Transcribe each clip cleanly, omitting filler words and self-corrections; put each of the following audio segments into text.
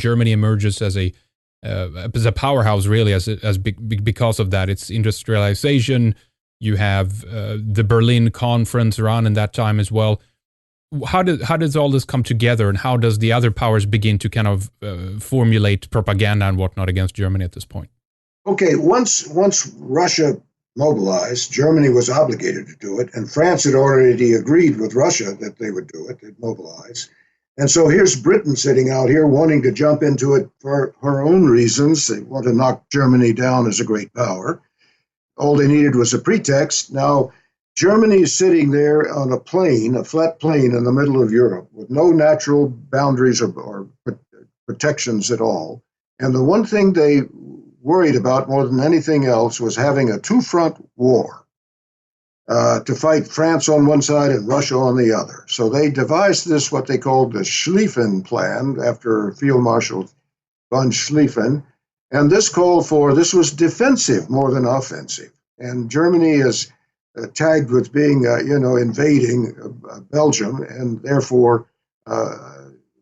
Germany emerges as a powerhouse, really, because of that. It's industrialization. You have the Berlin Conference around in that time as well. How does all this come together, and how does the other powers begin to kind of formulate propaganda and whatnot against Germany at this point? Okay, once Russia mobilized, Germany was obligated to do it, and France had already agreed with Russia that they would do it, they'd mobilize. And so here's Britain sitting out here wanting to jump into it for her own reasons. They want to knock Germany down as a great power. All they needed was a pretext. Now, Germany is sitting there on a plain, a flat plain in the middle of Europe with no natural boundaries or protections at all. And the one thing they worried about more than anything else was having a two-front war to fight France on one side and Russia on the other. So they devised this, what they called the Schlieffen Plan, after Field Marshal von Schlieffen. And this this was defensive more than offensive. And Germany is tagged with being, invading Belgium, and therefore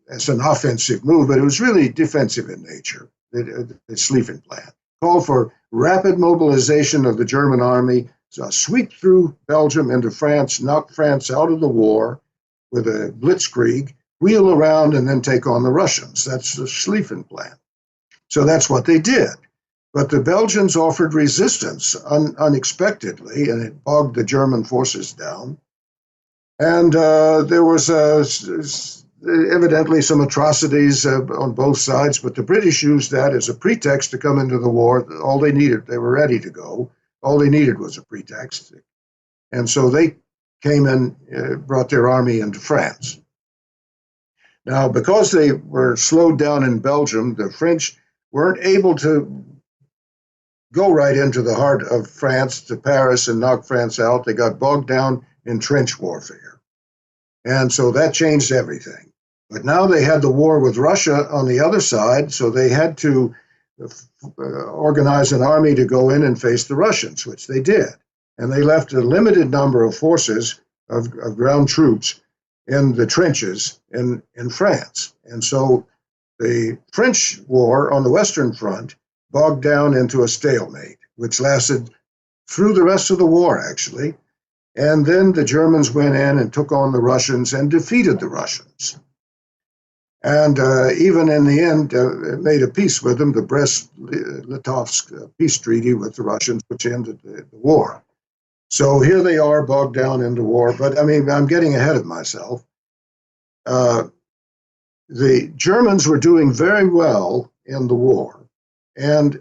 it's an offensive move, but it was really defensive in nature. The Schlieffen Plan called for rapid mobilization of the German army, sweep through Belgium into France, knock France out of the war with a blitzkrieg, wheel around, and then take on the Russians. That's the Schlieffen Plan. So that's what they did. But the Belgians offered resistance unexpectedly, and it bogged the German forces down. And there was evidently some atrocities on both sides, but the British used that as a pretext to come into the war. All they needed, they were ready to go. All they needed was a pretext. And so they came and brought their army into France. Now, because they were slowed down in Belgium, the French weren't able to go right into the heart of France, to Paris, and knock France out. They got bogged down in trench warfare. And so that changed everything. But now they had the war with Russia on the other side, so they had to organize an army to go in and face the Russians, which they did. And they left a limited number of forces of ground troops in the trenches in France. And so the French war on the Western Front bogged down into a stalemate, which lasted through the rest of the war, actually. And then the Germans went in and took on the Russians and defeated the Russians. And even in the end, made a peace with them, the Brest-Litovsk peace treaty with the Russians, which ended the war. So here they are, bogged down into war. But, I mean, I'm getting ahead of myself. The Germans were doing very well in the war. And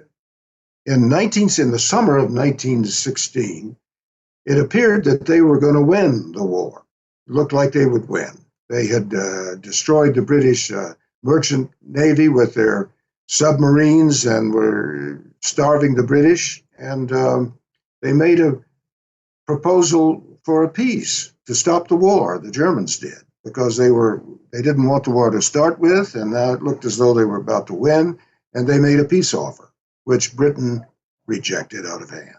in the summer of 1916, it appeared that they were going to win the war. It looked like they would win. They had destroyed the British merchant navy with their submarines and were starving the British. And they made a proposal for a peace to stop the war. The Germans did, because they didn't want the war to start with, and now it looked as though they were about to win. And they made a peace offer, which Britain rejected out of hand.